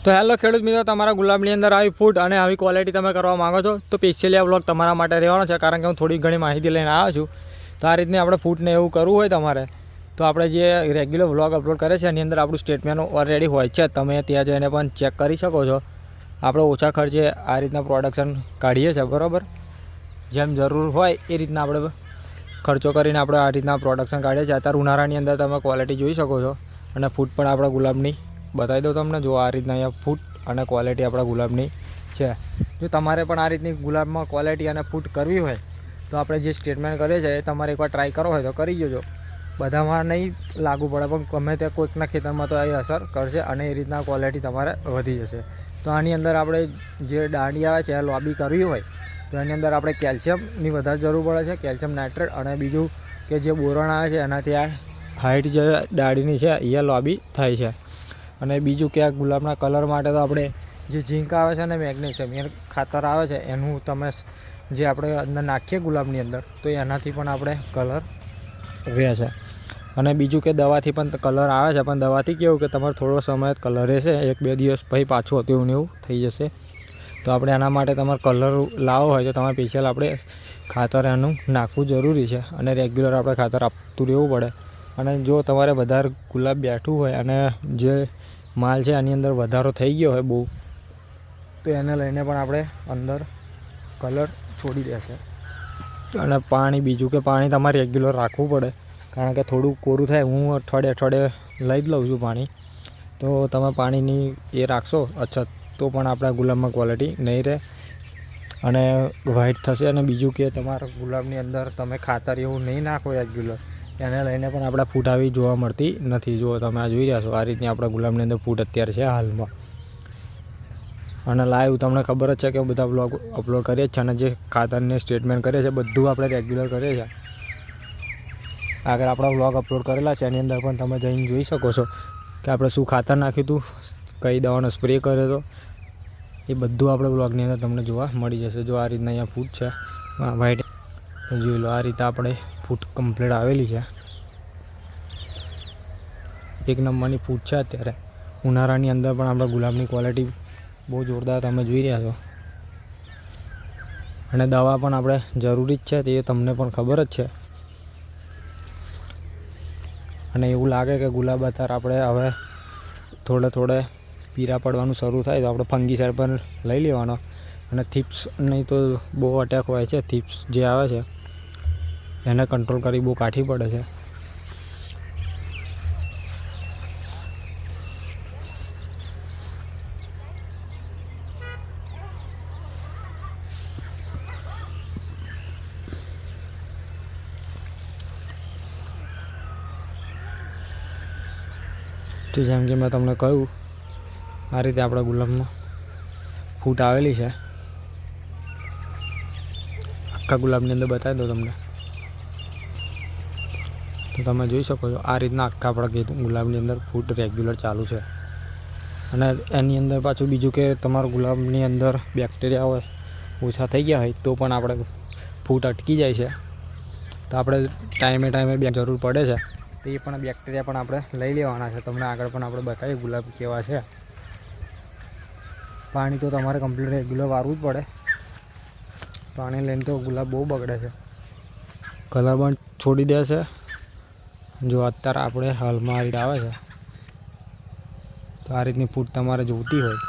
તો હેલો ખેડૂત મિત્રો, તમારા ગુલાબની અંદર આવી ફૂટ અને આવી ક્વોલિટી તમે કરવા માગો છો તો સ્પેશિયલી આ વ્લોગ તમારા માટે રહેવાનો છે, કારણ કે હું થોડી ઘણી માહિતી લઈને આવ્યો છું. તો આ રીતની આપણે ફૂટને એવું કરવું હોય તમારે તો આપણે જે રેગ્યુલર વ્લોગ અપલોડ કરે છે એની અંદર આપણું સ્ટેટમેન્ટ ઓલરેડી હોય છે, તમે ત્યાં જઈને પણ ચેક કરી શકો છો. આપણે ઓછા ખર્ચે આ રીતના પ્રોડક્શન કાઢીએ છીએ, બરાબર. જેમ જરૂર હોય એ રીતના આપણે ખર્ચો કરીને આપણે આ રીતના પ્રોડક્શન કાઢીએ છીએ. અત્યારે ઉનાળાની અંદર તમે ક્વોલિટી જોઈ શકો છો અને ફૂટ પણ આપણા ગુલાબની બતાવી દો તમને. જો આ રીતના અહીંયા ફૂટ અને ક્વોલિટી આપણા ગુલાબની છે. જો તમારે પણ આ રીતની ગુલાબમાં ક્વોલિટી અને ફૂટ કરવી હોય તો આપણે જે સ્ટેટમેન્ટ કરીએ છીએ એ તમારે એકવાર ટ્રાય કરો હોય તો કરી જજો. બધામાં નહીં લાગુ પડે પણ ગમે તે કોઈકના ખેતરમાં તો એ અસર કરશે અને એ રીતના ક્વોલિટી તમારે વધી જશે. તો આની અંદર આપણે જે દાંડી આવે છે એ લોબી કરવી હોય તો એની અંદર આપણે કેલ્શિયમની વધારે જરૂર પડે છે, કેલ્શિયમ નાઇટ્રેટ. અને બીજું કે જે બોરણ આવે છે એનાથી આ હાઇટ જે દાંડીની છે એ લોબી થાય છે. અને બીજું કે આ ગુલાબના કલર માટે તો આપણે જે ઝીંક આવે છે ને મેગ્નેશિયમ એ ખાતર આવે છે એનું તમે જે આપણે અંદર નાખીએ ગુલાબની અંદર તો એનાથી પણ આપણે કલર રહે છે. અને બીજું કે દવાથી પણ કલર આવે છે, પણ દવાથી કેવું કે તમારે થોડો સમય કલર રહેશે, 1-2 દિવસ પછી પાછું હતું એવું થઈ જશે. તો આપણે એના માટે તમારે કલર લાવવો હોય તો તમારે સ્પેશિયલ આપણે ખાતર એનું નાખવું જરૂરી છે અને રેગ્યુલર આપણે ખાતર આપતું રહેવું પડે. અને જો તમારે વધારે ગુલાબ બેઠું હોય અને જે માલ છે એની અંદર વધારો થઈ ગયો હોય બહુ, તો એને લઈને પણ આપણે અંદર કલર છોડી દેશે. અને પાણી, બીજું કે પાણી તમારે રેગ્યુલર રાખવું પડે, કારણ કે થોડું કોરું થાય. હું અઠવાડિયે લઈ જ લઉં છું પાણી. તો તમે પાણીની એ રાખશો અછત તો પણ આપણા ગુલાબમાં ક્વોલિટી નહીં રહે અને વ્હાઇટ થશે. અને બીજું કે તમારા ગુલાબની અંદર તમે ખાતર એવું નહીં નાખો રેગ્યુલર, એને લઈને પણ આપણા ફૂટ આવી જોવા મળતી નથી. જો તમે આ જોઈ રહ્યા છો આ રીતની આપણા ગુલાબની અંદર ફૂટ અત્યારે છે હાલમાં. અને લાઈવ તમને ખબર જ છે કે બધા બ્લોગ અપલોડ કરીએ જ છે અને જે ખાતરને સ્ટેટમેન્ટ કરીએ છીએ બધું આપણે રેગ્યુલર કરીએ છીએ. આગળ આપણા વ્લોગ અપલોડ કરેલા છે એની અંદર પણ તમે જઈને જોઈ શકો છો કે આપણે શું ખાતર નાખ્યું હતું, કઈ દવાનો સ્પ્રે કર્યો હતો, એ બધું આપણે વ્લોગની અંદર તમને જોવા મળી જશે. જો આ રીતના અહીંયા ફૂટ છે વ્હાઈટ, જોઈ લો. આ રીતે આપણે ફૂટ કમ્પ્લીટ આવેલી છે. એક નંબરની ફૂટ છે અત્યારે. ઉનાળાની અંદર પણ આપણા ગુલાબની ક્વોલિટી બહુ જોરદાર તમે જોઈ રહ્યા છો. અને દવા પણ આપણે જરૂરી જ છે તે તમને પણ ખબર જ છે. અને એવું લાગે કે ગુલાબ અત્યારે આપણે હવે થોડે પીરા પડવાનું શરૂ થાય તો આપણે ફંગીસાઇડ પર લઈ લેવાનો. અને થીપ્સ નહીં તો બહુ અટેક હોય છે, થીપ્સ જે આવે છે એને કંટ્રોલ કરી બહુ કાઠી પડે છે. તો જેમ કે મેં તમને કહ્યું આ રીતે આપણા ગુલાબમાં ફૂટ આવેલી છે. આખા ગુલાબની અંદર બતાવી દો તમને તો તમે જોઈ શકો છો. આ રીતના આખા આપણા ગુલાબની અંદર ફૂટ રેગ્યુલર ચાલુ છે. અને એની અંદર પાછું બીજું કે તમારા ગુલાબની અંદર બેક્ટેરિયા હોય ઓછા થઈ ગયા હોય તો પણ આપણે ફૂટ અટકી જાય છે. તો આપણે ટાઈમે જરૂર પડે છે તો એ પણ બેક્ટેરિયા પણ આપણે લઈ લેવાના છે. તમને આગળ પણ આપણે બતાવીએ ગુલાબ કેવા છે. પાણી તો તમારે કમ્પ્લીટ રેગ્યુલર વારવું જ પડે. પાણી લઈને તો ગુલાબ બહુ બગડે છે, કલર પણ છોડી દે છે. જો અત્યારે આપણે હાલમાં આ રીત આવે છે તો આ રીતની ફૂટ તમારે જોઈતી હોય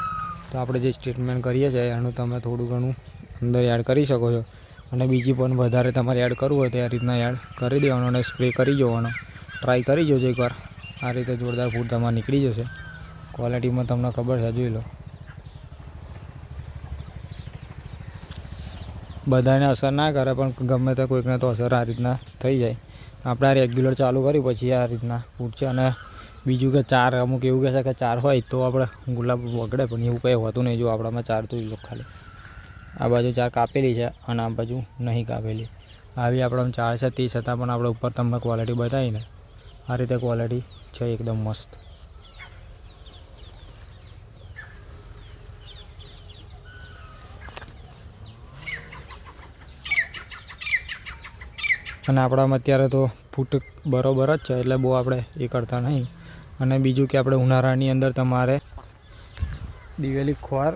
તો આપણે જે સ્ટેટમેન્ટ કરીએ છીએ એનું તમે થોડું ઘણું અંદર એડ કરી શકો છો. અને બીજી પણ વધારે તમારે એડ કરવું હોય તો આ રીતના એડ કરી દેવાનો અને સ્પ્રે કરી જવાનો. ટ્રાય કરી જોજો એકવાર. આ રીતે જોરદાર ફૂટ તમારે નીકળી જશે. ક્વોલિટીમાં તમને ખબર છે, જોઈ લો. બધાને અસર ના કરે પણ ગમે તે કોઈકને તો અસર આ રીતના થઈ જાય. આપણે આ રેગ્યુલર ચાલુ કર્યું પછી આ રીતના ફૂટ છે. અને બીજું કે ચાર અમુક એવું કહે છે કે ચાર હોય તો આપણે ગુલાબ બગડે, પણ એવું કંઈ હોતું નહીં. જો આપણામાં ચાર તો ખાલી આ બાજુ ચાર કાપેલી છે અને આ બાજુ નહીં કાપેલી. આવી આપણામાં ચાર છે તે છતાં પણ આપણે ઉપર તમને ક્વોલિટી બતાવીને આ રીતે ક્વોલિટી છે એકદમ મસ્ત. અને આપણામાં અત્યારે તો ફૂટ બરોબર જ છે એટલે બહુ આપણે એ કરતા નહીં. અને બીજું કે આપણે ઉનાળાની અંદર તમારે દિવેલી ખોર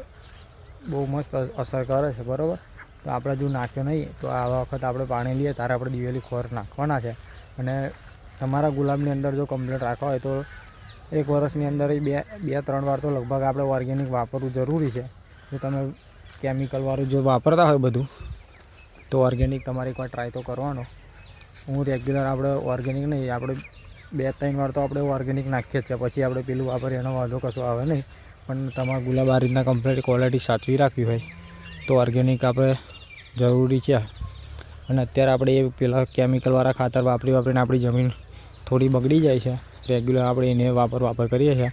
બહુ મસ્ત અસર કરે છે, બરાબર. તો આપણે જો નાખ્યો નહીં તો આવા વખત આપણે પાણી લઈએ ત્યારે આપણે દિવેલી ખોર નાખવાના છે. અને તમારા ગુલાબની અંદર જો કમ્પ્લીટ રાખવા હોય તો 1 વર્ષની અંદર 2-3 વાર તો લગભગ આપણે ઓર્ગેનિક વાપરવું જરૂરી છે. જો તમે કેમિકલવાળું જો વાપરતા હોય બધું તો ઓર્ગેનિક તમારે એકવાર ટ્રાય તો કરવાનો. હું રેગ્યુલર આપણે ઓર્ગેનિક નહીં, આપણે 2-3 વાર તો આપણે ઓર્ગેનિક નાખીએ જ છે, પછી આપણે પેલું વાપરીએ એનો વાંધો કશો આવે નહીં. પણ તમારા ગુલાબ આ રીતના કમ્પ્લીટ ક્વોલિટી સાચવી રાખવી હોય તો ઓર્ગેનિક આપણે જરૂરી છે. અને અત્યારે આપણે એ પેલા કેમિકલવાળા ખાતર વાપરીને આપણી જમીન થોડી બગડી જાય છે. રેગ્યુલર આપણે એને વાપર કરીએ છીએ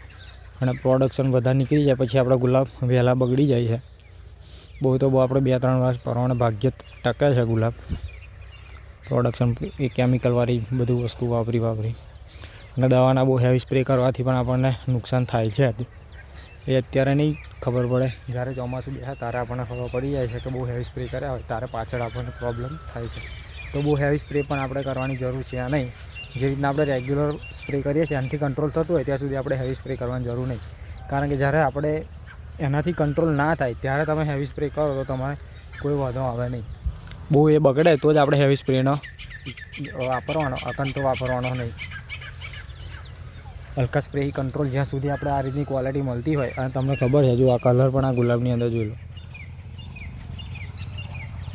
અને પ્રોડક્શન વધારે નીકળી જાય પછી આપણા ગુલાબ વહેલા બગડી જાય છે. બહુ તો બહુ આપણે 2-3 વર્ષ પરવાને ભાગ્ય ટકે છે ગુલાબ પ્રોડક્શન એ કેમિકલવાળી બધું વસ્તુ વાપરી. અને દવાના બહુ હેવી સ્પ્રે કરવાથી પણ આપણને નુકસાન થાય છે. એ અત્યારે નહીં ખબર પડે, જ્યારે ચોમાસું બેસે ત્યારે આપણને ખબર પડી જાય છે કે બહુ હેવી સ્પ્રે કર્યા હોય ત્યારે પાછળ આપણને પ્રોબ્લેમ થાય છે. તો બહુ હેવી સ્પ્રે પણ આપણે કરવાની જરૂર છે નહીં. જે રીતના આપણે રેગ્યુલર સ્પ્રે કરીએ છીએ એનાથી કંટ્રોલ થતું હોય ત્યાં સુધી આપણે હેવી સ્પ્રે કરવાની જરૂર નહીં. કારણ કે જ્યારે આપણે એનાથી કંટ્રોલ ના થાય ત્યારે તમે હેવી સ્પ્રે કરો તો તમારે કોઈ વાંધો આવે નહીં. બહુ એ બગડે તો જ આપણે હેવી સ્પ્રેનો વાપરવાનો, અકંતો વાપરવાનો નહીં. હલકા સ્પ્રે કંટ્રોલ જ્યાં સુધી આપણે આ રીતની ક્વોલિટી મળતી હોય. અને તમને ખબર છે જો આ કલર પણ આ ગુલાબની અંદર જોઈ લો,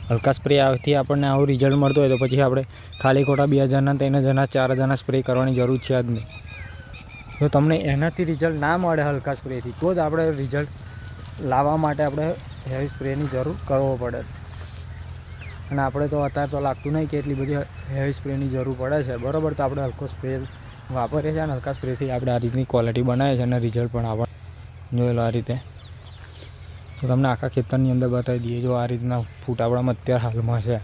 હલકા સ્પ્રે આવથી આપણને આવું રિઝલ્ટ મળતું હોય તો પછી આપણે ખાલી ખોટા 2,000ના 3,000ના 4,000ના સ્પ્રે કરવાની જરૂર છે જ નહીં. જો તમને એનાથી રિઝલ્ટ ના મળે હલકા સ્પ્રેથી તો જ આપણે રિઝલ્ટ લાવવા માટે આપણે હેવી સ્પ્રેની જરૂર કરવો પડે. અને આપણે તો અત્યારે તો લાગતું નહીં કે એટલી બધી હેવી સ્પ્રેની જરૂર પડે છે, બરાબર. તો આપણે હલકો સ્પ્રે વાપરીએ છીએ અને હલકા સ્પ્રેથી આપણે આ રીતની ક્વોલિટી બનાવીએ છીએ અને રિઝલ્ટ પણ આપણે જોઈ લો આ રીતે. તો તમને આખા ખેતરની અંદર બતાવી દઈએ. જો આ રીતના ફૂટ આપણામાં અત્યારે હાલમાં છે.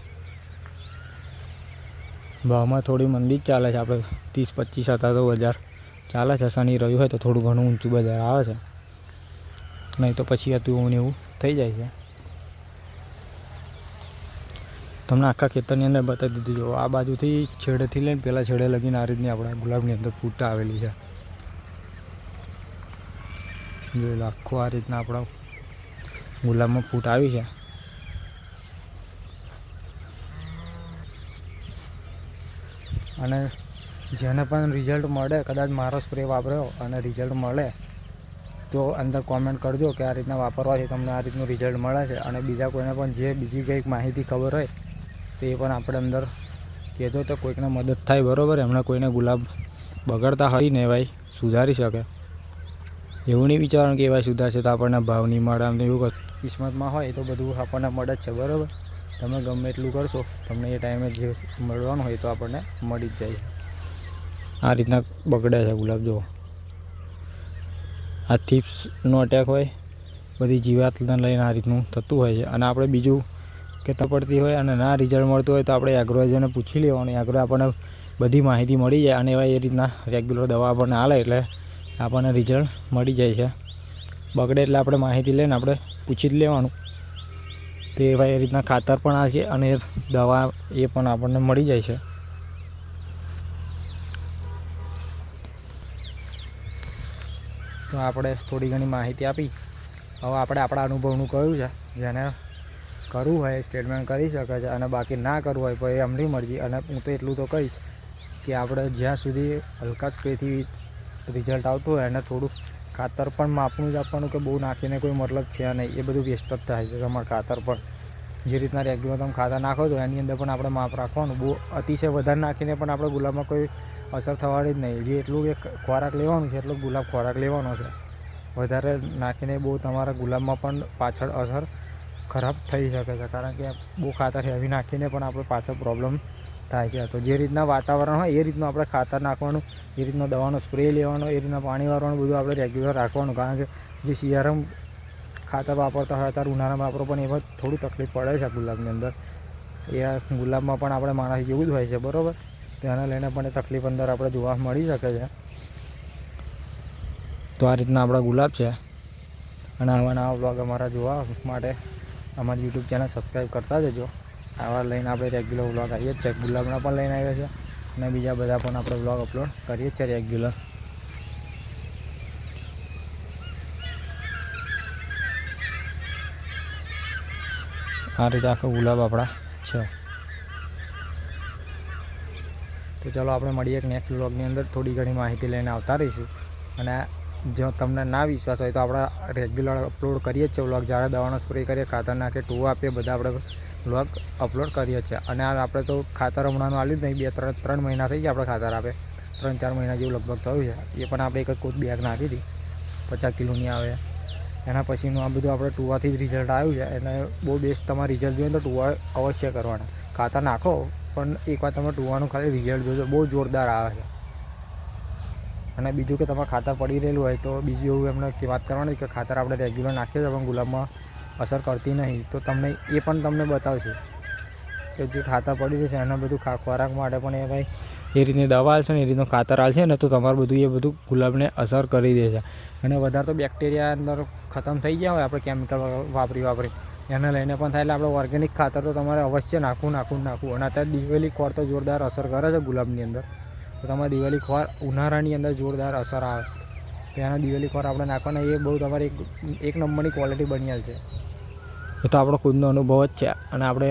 ભાવમાં થોડી મંદી જ ચાલે છે. આપણે 30-25 હતા તો બજાર ચાલે છે. શનિ રવિ હોય તો થોડું ઘણું ઊંચું બજાર આવે છે, નહીં તો પછી હતું એવું થઈ જાય છે. તમને આખા ખેતરની અંદર બતાવી દીધું. જો આ બાજુથી છેડેથી લઈને પહેલાં છેડે લગીને આ રીતની આપણા ગુલાબની અંદર ફૂટ આવેલી છે. જોઈ લો આખું આ રીતના આપણા ગુલાબમાં ફૂટ આવી છે. અને જેને પણ રિઝલ્ટ મળે, કદાચ મારો સ્પ્રે વાપર્યો અને રિઝલ્ટ મળે તો અંદર કોમેન્ટ કરજો કે આ રીતના વાપરવાથી તમને આ રીતનું રિઝલ્ટ મળે છે. અને બીજા કોઈને પણ જે બીજી કંઈક માહિતી ખબર હોય તો એ પણ આપણે અંદર કહેજો તો કોઈકને મદદ થાય, બરાબર. એમને કોઈને ગુલાબ બગડતા હોય ને ભાઈ સુધારી શકે. એવું નહીં વિચારવાનું કે એવા સુધારશે તો આપણને ભાવ નહીં મળે. આમ એવું કિસ્મતમાં હોય તો બધું આપણને મળે જ છે, બરાબર. તમે ગમે એટલું કરશો તમને એ ટાઈમે જે મળવાનું હોય તો આપણને મળી જ જાય. આ રીતના બગડે છે ગુલાબ. જુઓ આ થીપ્સનો અટેક હોય, બધી જીવાતને લઈને આ રીતનું થતું હોય છે. અને આપણે બીજું કે પડતી હોય અને ના રિઝલ્ટ મળતું હોય તો આપણે એગ્રોજને પૂછી લેવાનું. એગ્રો આપણને બધી માહિતી મળી જાય અને એવા એ રીતના રેગ્યુલર દવા આપણને હાલે એટલે આપણને રિઝલ્ટ મળી જાય છે. બગડે એટલે આપણે માહિતી લઈને આપણે પૂછી જ લેવાનું. તો એવા એ રીતના ખાતર પણ આવે છે અને દવા એ પણ આપણને મળી જાય છે. તો આપણે થોડી ઘણી માહિતી આપી. હવે આપણે આપણા અનુભવનું કહ્યું છે. જેને કરવું હોય સ્ટેટમેન્ટ કરી શકે છે અને બાકી ના કરવું હોય તો એ એમની મરજી. અને હું તો એટલું તો કહીશ કે આપણે જ્યાં સુધી હલકા સ્પ્રેથી રિઝલ્ટ આવતું હોય અને થોડું ખાતર પણ માપનું જ આપવાનું, કે બહુ નાખીને કોઈ મતલબ છે નહીં. એ બધું વેસ્ટ જ થાય છે. તમારે ખાતર પણ જે રીતના રેગ્યુલર તમે ખાતર નાખો તો એની અંદર પણ આપણે માપ રાખવાનું. બહુ અતિશય વધારે નાખીને પણ આપણે ગુલાબમાં કોઈ અસર થવાની જ નહીં. જે એટલું એક ખોરાક લેવાનું છે એટલો ગુલાબ ખોરાક લેવાનો છે. વધારે નાખીને બહુ તમારા ગુલાબમાં પણ પાછળ અસર ખરાબ થઈ શકે છે. કારણ કે બહુ ખાતર હેવી નાખીને પણ આપણે પાછળ પ્રોબ્લેમ થાય છે. તો જે રીતના વાતાવરણ હોય એ રીતનું આપણે ખાતર નાખવાનું, એ રીતનો દવાનો સ્પ્રે લેવાનો, એ રીતના પાણી વાળવાનું બધું આપણે રેગ્યુલર રાખવાનું. કારણ કે જે શિયાળામાં ખાતર વાપરતા હોય ત્યારે ઉનાળામાં વાપરો પણ એમાં થોડું તકલીફ પડે છે ગુલાબની અંદર. એ ગુલાબમાં પણ આપણે માણસ જેવું જ હોય છે, બરાબર. તેને લઈને પણ એ તકલીફ અંદર આપણે જોવા મળી શકે છે. તો આ રીતના આપણા ગુલાબ છે. અને આવા નવા બ્લોગ અમારા જોવા માટે અમારી યુટ્યુબ ચેનલ સબસ્ક્રાઈબ કરતા જજો. આવા લઈને આપણે રેગ્યુલર વ્લોગ આવીએ જ છે. ગુલાબના પણ લઈને આવ્યા છે અને બીજા બધા પણ આપણે વ્લોગ અપલોડ કરીએ જ છે રેગ્યુલર. આ રીતે આખો ગુલાબ આપણા છે. તો ચાલો આપણે મળીએ એક નેક્સ્ટ વ્લોગની અંદર, થોડી ઘણી માહિતી લઈને આવતા રહીશું. અને જો તમને ના વિશ્વાસ હોય તો આપણે રેગ્યુલર અપલોડ કરીએ જ છે વ્લોગ. જ્યારે દવાનો સ્પ્રે કરીએ, ખાતર નાખીએ, ટૂવા આપીએ, બધા આપણે વ્લોગ અપલોડ કરીએ છીએ. અને આપણે તો ખાતર હમણાંનું આવ્યું જ નહીં, 3 મહિના થઈ ગયા આપણે ખાતર આપે, 3-4 મહિના જેવું લગભગ થયું છે. એ પણ આપણે એક જ કોટ બેગ નાખી હતી, 50 કિલોની આવે. એના પછીનું આ બધું આપણે ટૂવાથી જ રિઝલ્ટ આવ્યું છે. અને બહુ બેસ્ટ તમારે રિઝલ્ટ જોઈએ તો ટૂવા અવશ્ય કરવાના. ખાતર નાખો પણ એકવાર તમે ટૂવાનું ખાલી રિઝલ્ટ જોજો, બહુ જોરદાર આવે છે. અને બીજું કે તમારે ખાતર પડી રહેલું હોય તો બીજું એવું એમને વાત કરવાની કે ખાતર આપણે રેગ્યુલર નાખીએ છીએ પણ ગુલાબમાં અસર કરતી નહીં, તો તમને એ પણ તમને બતાવશે કે જે ખાતર પડી રહેશે એના બધું ખોરાક માટે પણ એ ભાઈ એ રીતની દવા આવશે ને એ રીતનું ખાતર આવશે ને તો તમારું બધું એ બધું ગુલાબને અસર કરી દેશે. અને વધારે તો બેક્ટેરિયા અંદર ખતમ થઈ ગયા હોય આપણે કેમિકલ વાપરી એને લઈને પણ થાય. એટલે આપણે ઓર્ગેનિક ખાતર તો તમારે અવશ્ય નાખવું. અને અત્યારે દિવેલી ખોર તો જોરદાર અસર કરે છે ગુલાબની અંદર. તો તમારે દિવેલી ખોર ઉનાળાની અંદર જોરદાર અસર આવે તો એના દિવેલી ખોર આપણે નાખવાના, એ બહુ તમારી એક નંબરની ક્વોલિટી બની છે. એ તો આપણો ખુદનો અનુભવ જ છે અને આપણે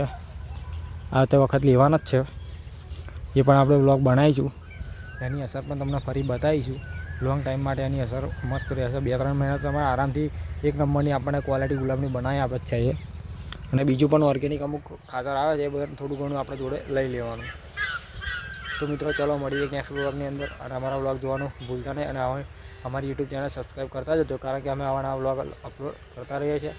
આવતે વખત લેવાનો જ છે. એ પણ આપણે વ્લોગ બનાવીશું, એની અસર પણ તમને ફરી બતાવીશું. લોંગ ટાઈમ માટે એની અસર મસ્ત રહેશે. 2-3 મહિના તમારે આરામથી એક નંબરની આપણને ક્વોલિટી ગુલાબની બનાવી આપે જ છે એ. અને બીજું પણ ઓર્ગેનિક અમુક ખાતર આવે છે એ બધું થોડું ઘણું આપણે જોડે લઈ લેવાનું. તો મિત્રો ચલો મળીએ નેક્સ્ટ વ્લોગની અંદર. અને અમારા વ્લોગ જોવાનું ભૂલતા નહીં. અને અમારી યુટ્યુબ ચેનલ સબસ્ક્રાઈબ કરતા જજો, કારણ કે અમે આવા વ્લોગ અપલોડ કરતા રહીએ છીએ.